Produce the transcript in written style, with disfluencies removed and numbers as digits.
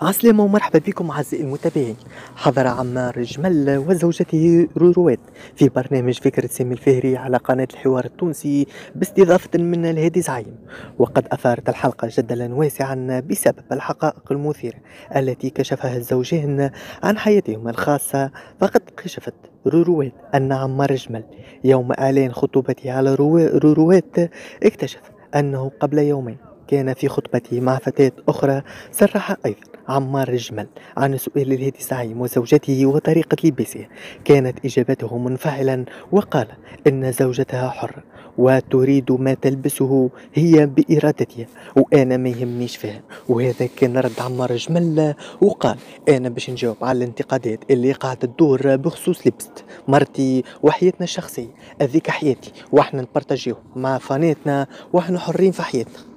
عسلامة ومرحبا بكم أعزائي المتابعين. حضر عمار جمل وزوجته روروات في برنامج فكرة سامي الفهري على قناة الحوار التونسي باستضافة من الهادي زعيم، وقد أثارت الحلقة جدلا واسعا بسبب الحقائق المثيرة التي كشفها الزوجين عن حياتهم الخاصة. فقد كشفت روروات أن عمار جمل يوم إعلان خطوبته على روروات اكتشف أنه قبل يومين كان في خطبته مع فتاة أخرى. صرح أيضا عمار الجمل عن سؤال الهادي زعيم وزوجته وطريقة لباسها، كانت إجابته منفعلا وقال إن زوجتها حرة وتريد ما تلبسه هي بإرادتها وأنا ما يهمنيش فيها. وهذا كان رد عمار الجمل وقال أنا باش نجاوب على الانتقادات اللي قاعدة تدور بخصوص لبست مرتي وحياتنا الشخصية، هذيك حياتي واحنا نبارتاجيو مع فاناتنا واحنا حرين في حياتنا.